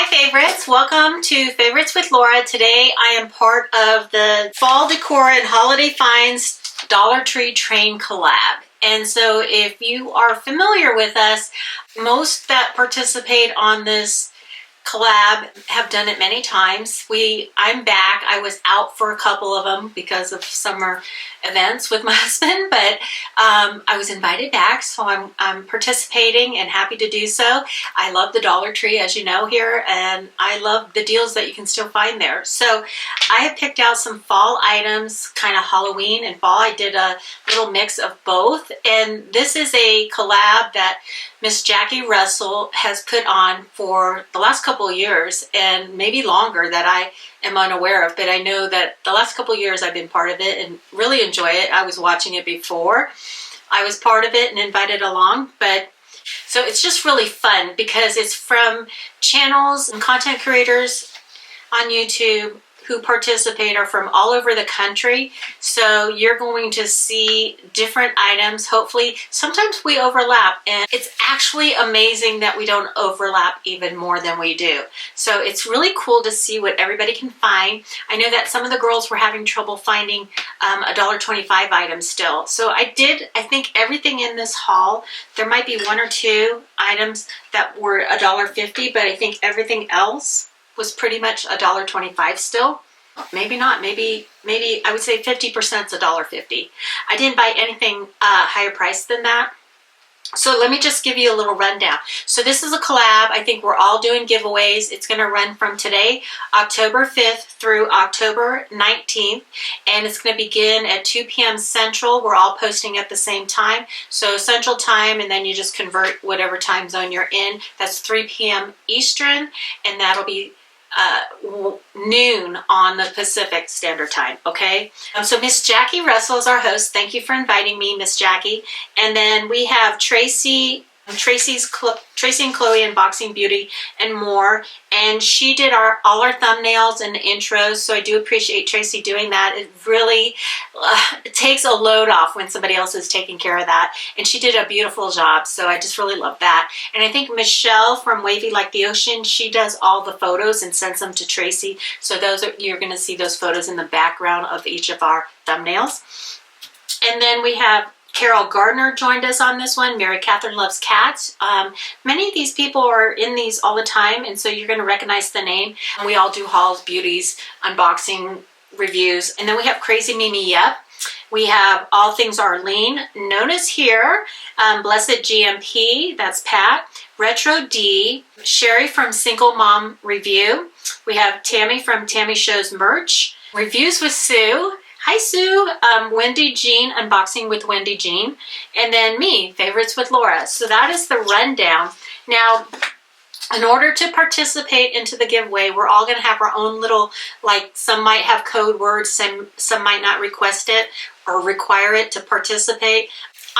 Hi favorites, welcome to Favorites with Laura. Today I am part of the Fall Decor and Holiday Finds Dollar Tree Train Collab. And so if you are familiar with us, most that participate on this collab have done it many times. I'm back. I was out for a couple of them because of summer events with my husband, but I was invited back, so I'm participating and happy to do so. I love the Dollar Tree, as you know, here, and I love the deals that you can still find there. So I have picked out some fall items, kind of Halloween and fall. I did a little mix of both, and this is a collab that Miss Jackie Russell has put on for the last couple of years, and maybe longer, that I am unaware of, but I know that the last couple of years I've been part of it and really enjoy it. I was watching it before I was part of it and invited along, but so it's just really fun because it's from channels and content creators on YouTube who participate are from all over the country. So you're going to see different items. Hopefully, sometimes we overlap, and it's actually amazing that we don't overlap even more than we do. So it's really cool to see what everybody can find. I know that some of the girls were having trouble finding $1.25 items still. So I think everything in this haul, there might be one or two items that were $1.50, but I think everything else was pretty much $1.25 still. Maybe not, maybe I would say 50% is $1.50. I didn't buy anything higher priced than that. So let me just give you a little rundown. So this is a collab. I think we're all doing giveaways. It's going to run from today, October 5th through October 19th. And it's going to begin at 2 p.m. Central. We're all posting at the same time. So Central Time, and then you just convert whatever time zone you're in. That's 3 p.m. Eastern, and that'll be noon on the Pacific Standard Time, okay? So Miss Jackie Russell is our host. Thank you for inviting me, Miss Jackie. And then we have Tracy and Chloe Unboxing Beauty and more. And she did all our thumbnails and intros, so I do appreciate Tracy doing that. It really it takes a load off when somebody else is taking care of that. And she did a beautiful job, so I just really love that. And I think Michelle from Wavy Like the Ocean, she does all the photos and sends them to Tracy. So you're going to see those photos in the background of each of our thumbnails. And then we have Carol Gardner joined us on this one. Mary Catherine Loves Cats. Many of these people are in these all the time, and so you're going to recognize the name. We all do hauls, beauties, unboxing, reviews. And then we have Crazy Mimi Yep. We have All Things Arlene, known as here, Blessed GMP, that's Pat, Retro D, Sherry from Single Mom Review. We have Tammy from Tammy Shows Merch, Reviews with Sue. Hi Sue, Wendy Jean, Unboxing with Wendy Jean, and then me, Favorites with Laura. So that is the rundown. Now, in order to participate into the giveaway, we're all going to have our own little, like some might have code words, some might not request it or require it to participate.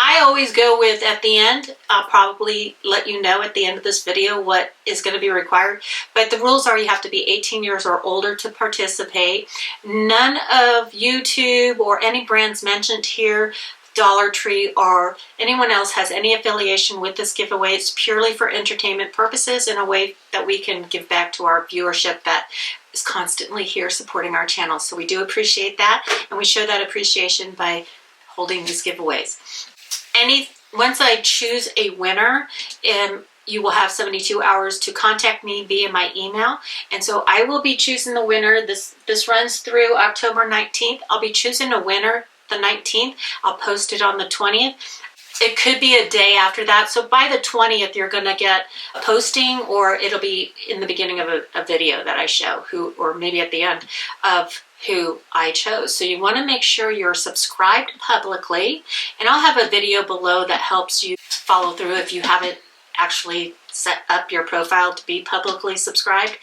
I always go with, at the end, I'll probably let you know at the end of this video what is going to be required. But the rules are you have to be 18 years or older to participate. None of YouTube or any brands mentioned here, Dollar Tree or anyone else, has any affiliation with this giveaway. It's purely for entertainment purposes in a way that we can give back to our viewership that is constantly here supporting our channel. So we do appreciate that, and we show that appreciation by holding these giveaways. Once I choose a winner, you will have 72 hours to contact me via my email. And so I will be choosing the winner. This runs through October 19th. I'll be choosing a winner the 19th. I'll post it on the 20th. It could be a day after that. So by the 20th, you're going to get a posting, or it'll be in the beginning of a video that I show, or maybe at the end of who I chose. So you want to make sure you're subscribed publicly, and I'll have a video below that helps you follow through if you haven't actually set up your profile to be publicly subscribed,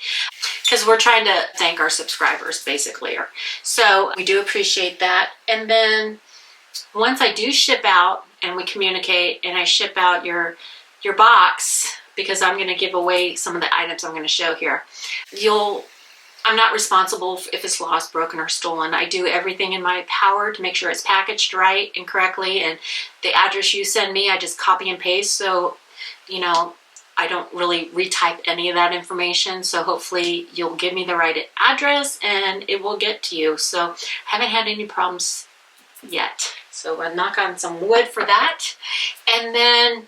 because we're trying to thank our subscribers basically. So we do appreciate that. And then once I do ship out and we communicate and I ship out your box, because I'm going to give away some of the items I'm going to show here, I'm not responsible if it's lost, broken, or stolen. I do everything in my power to make sure it's packaged right and correctly, and the address you send me, I just copy and paste. So, I don't really retype any of that information, so hopefully you'll give me the right address and it will get to you. So haven't had any problems yet. So I'll knock on some wood for that. And then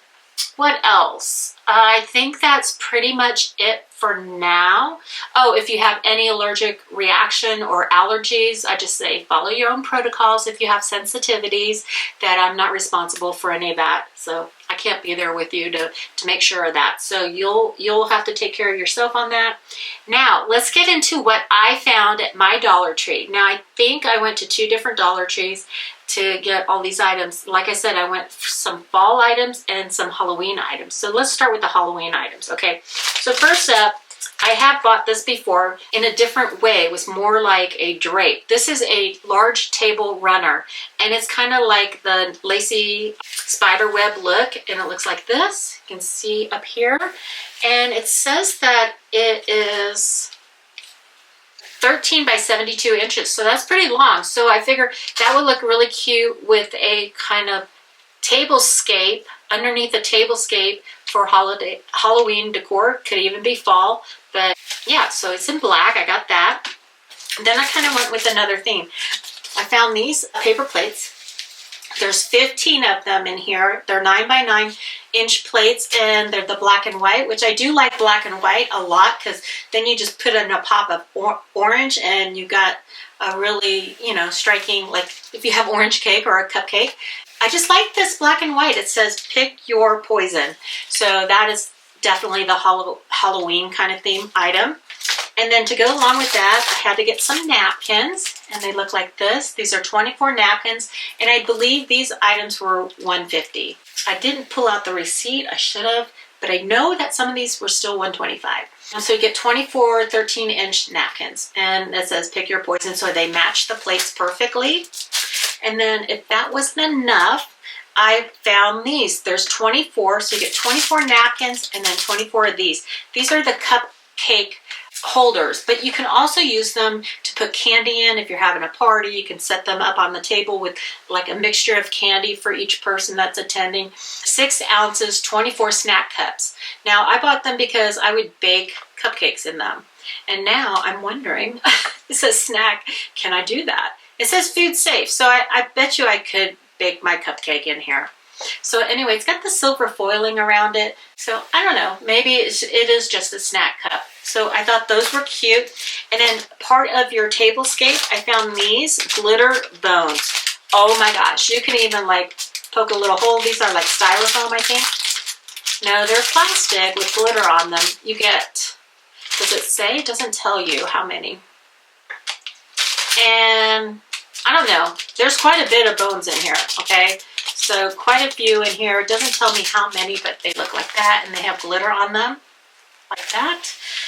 what else? I think that's pretty much it for now. Oh, if you have any allergic reaction or allergies, I just say follow your own protocols. If you have sensitivities, that I'm not responsible for any of that. So I can't be there with you to make sure of that. So you'll have to take care of yourself on that. Now let's get into what I found at my Dollar Tree. Now I think I went to 2 different Dollar Trees to get all these items. Like I said, I went for some fall items and some Halloween items. So let's start with the Halloween items, okay? So first up, I have bought this before in a different way. It was more like a drape. This is a large table runner, and it's kind of like the lacy spider web look, and it looks like this. You can see up here. And it says that it is 13 by 72 inches, so that's pretty long. So I figure that would look really cute with a kind of tablescape, underneath a tablescape for Halloween decor. Could even be fall, but yeah, so it's in black. I got that. And then I kind of went with another theme. I found these paper plates. There's 15 of them in here. They're 9 by 9 inch plates, and they're the black and white, which I do like black and white a lot, because then you just put in a pop of orange and you got a really, you know, striking, like if you have orange cake or a cupcake. I just like this black and white. It says pick your poison. So that is definitely the Halloween kind of theme item. And then to go along with that, I had to get some napkins, and they look like this. These are 24 napkins, and I believe these items were $150. I didn't pull out the receipt. I should have, but I know that some of these were still $125. So you get 24 13-inch napkins, and it says pick your poison, so they match the plates perfectly. And then if that wasn't enough, I found these. There's 24, so you get 24 napkins and then 24 of these. These are the cupcake holders, but you can also use them to put candy in. If you're having a party, you can set them up on the table with like a mixture of candy for each person that's attending. 6 ounces, 24 snack cups. Now I bought them because I would bake cupcakes in them, and now I'm wondering, it says snack, can I do that? It says food safe, so I bet you I could bake my cupcake in here. So anyway, it's got the silver foiling around it. So I don't know, maybe it is just a snack cup. So I thought those were cute. And then part of your tablescape, I found these glitter bones. Oh my gosh, you can even like poke a little hole. These are like styrofoam, I think. No, they're plastic with glitter on them. You get, does it say? It doesn't tell you how many. And I don't know, there's quite a bit of bones in here, okay? So quite a few in here. It doesn't tell me how many, but they look like that, and they have glitter on them, like that.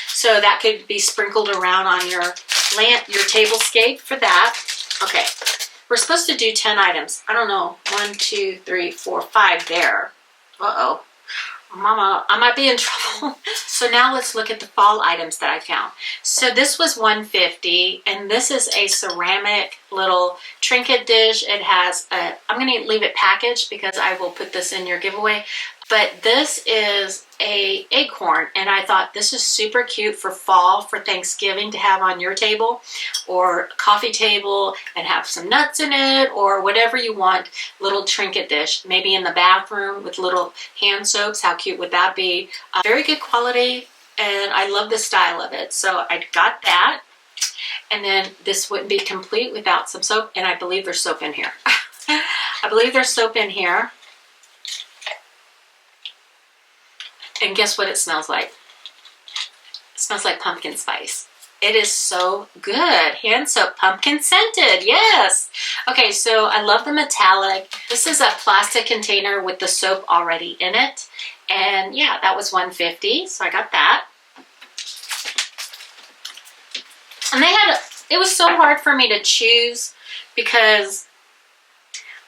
So that could be sprinkled around on your tablescape for that. Okay, we're supposed to do 10 items. I don't know, 1, 2, 3, 4, 5 there. Uh-oh. Mama, I might be in trouble. So now let's look at the fall items that I found. So this was $150, and this is a ceramic little trinket dish. It has a, I'm going to leave it packaged because I will put this in your giveaway. But this is a acorn, and I thought this is super cute for fall, for Thanksgiving to have on your table or coffee table and have some nuts in it or whatever you want. Little trinket dish, maybe in the bathroom with little hand soaps. How cute would that be? Very good quality, and I love the style of it. So I got that, and then this wouldn't be complete without some soap, and I believe there's soap in here. I believe there's soap in here. And guess what it smells like? It smells like pumpkin spice. It is so good. Hand soap, pumpkin scented, yes. Okay, so I love the metallic. This is a plastic container with the soap already in it. And yeah, that was $150, so I got that. And they had, it was so hard for me to choose because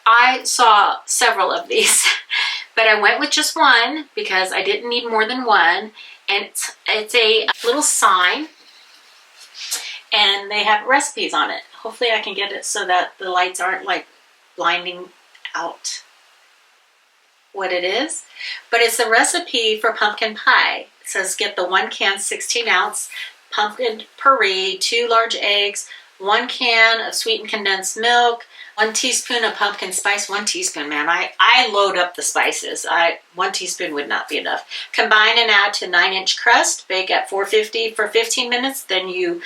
I saw several of these. But I went with just one because I didn't need more than one. And it's a little sign, and they have recipes on it. Hopefully I can get it so that the lights aren't like blinding out. what it is, but it's a recipe for pumpkin pie. It says get the 1 can 16 ounce pumpkin puree, 2 large eggs, 1 can of sweetened condensed milk, 1 teaspoon of pumpkin spice. 1 teaspoon, man. I load up the spices. 1 teaspoon would not be enough. Combine and add to 9-inch crust. Bake at 450 for 15 minutes. Then you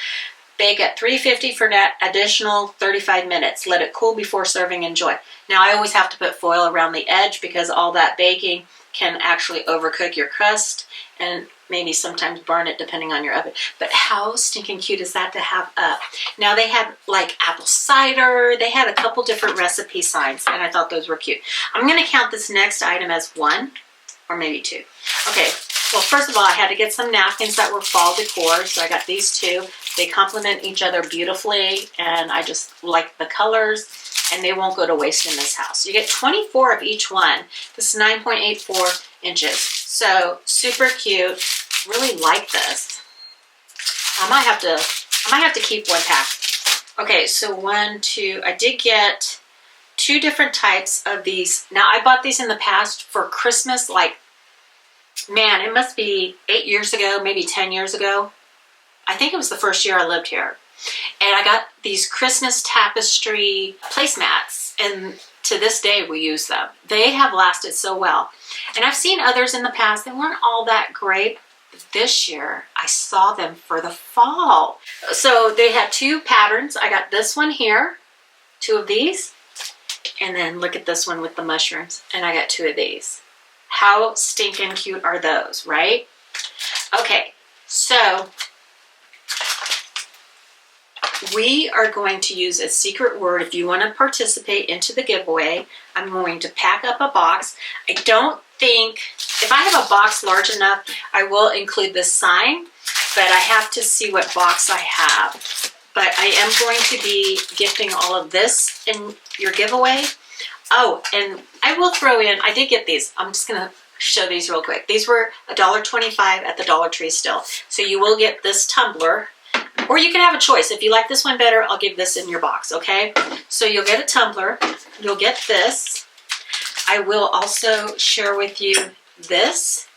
bake at 350 for an additional 35 minutes. Let it cool before serving. Enjoy. Now, I always have to put foil around the edge because all that baking can actually overcook your crust and maybe sometimes burn it depending on your oven. But how stinking cute is that to have up? Now, they had like apple cider. They had a couple different recipe signs, and I thought those were cute. I'm going to count this next item as 1 or maybe 2. Okay. Well, first of all, I had to get some napkins that were fall decor, so I got these 2. They complement each other beautifully, and I just like the colors, and they won't go to waste in this house. You get 24 of each one. This is 9.84 inches, so super cute. Really like this. I might have to keep 1 pack. Okay, so 1, 2. I did get 2 different types of these. Now, I bought these in the past for Christmas, like, man, it must be 8 years ago, maybe 10 years ago. I think it was the first year I lived here. And I got these Christmas tapestry placemats, and to this day we use them. They have lasted so well. And I've seen others in the past that weren't all that great. But this year, I saw them for the fall. So they had 2 patterns. I got this one here, 2 of these. And then look at this one with the mushrooms. And I got 2 of these. How stinking cute are those, right? Okay, so we are going to use a secret word. If you want to participate into the giveaway, I'm going to pack up a box. I don't think, if I have a box large enough, I will include this sign, but I have to see what box I have. But I am going to be gifting all of this in your giveaway. Oh, and I will throw in, I did get these. I'm just going to show these real quick. These were $1.25 at the Dollar Tree still. So you will get this tumbler, or you can have a choice. If you like this one better, I'll give this in your box, okay? So you'll get a tumbler. You'll get this. I will also share with you this.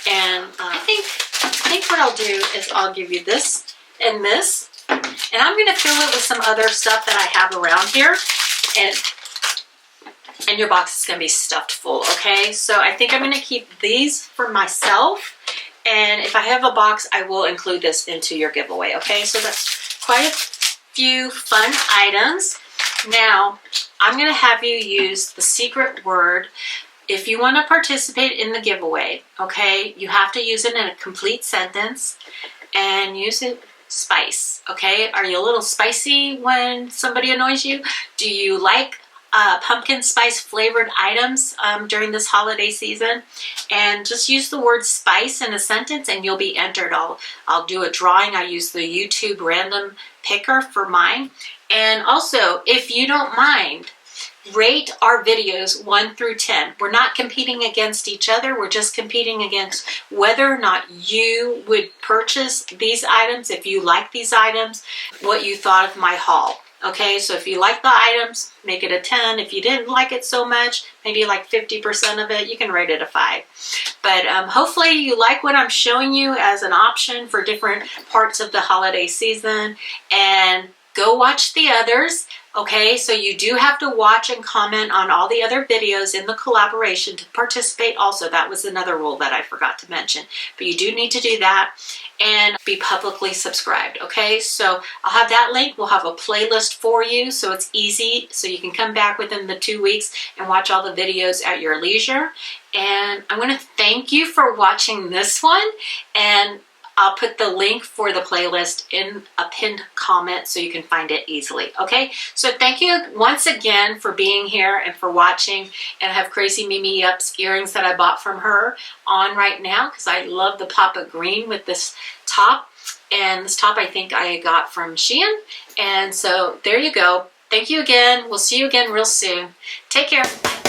And I think what I'll do is I'll give you this and this. And I'm going to fill it with some other stuff that I have around here. And your box is going to be stuffed full, okay? So I think I'm going to keep these for myself. And if I have a box, I will include this into your giveaway, okay? So that's quite a few fun items. Now, I'm going to have you use the secret word. If you want to participate in the giveaway, okay, you have to use it in a complete sentence and use it spice, okay? Are you a little spicy when somebody annoys you? Do you like pumpkin spice flavored items during this holiday season? And just use the word spice in a sentence and you'll be entered. I'll do a drawing. I use the YouTube random picker for mine. And also, if you don't mind, rate our videos 1 through 10. We're not competing against each other. We're just competing against whether or not you would purchase these items, if you like these items, what you thought of my haul. Okay, so if you like the items, make it a 10. If you didn't like it so much, maybe like 50% of it, you can rate it a 5. But hopefully you like what I'm showing you as an option for different parts of the holiday season. And go watch the others. Okay, so you do have to watch and comment on all the other videos in the collaboration to participate also. That was another rule that I forgot to mention. But you do need to do that and be publicly subscribed, okay? So I'll have that link. We'll have a playlist for you so it's easy, so you can come back within the 2 weeks and watch all the videos at your leisure. And I want to thank you for watching this one, and I'll put the link for the playlist in a pinned comment so you can find it easily, okay? So thank you once again for being here and for watching. And I have Crazy Mimi Yup's earrings that I bought from her on right now because I love the pop of green with this top. And this top I think I got from Shein. And so there you go. Thank you again. We'll see you again real soon. Take care. Bye.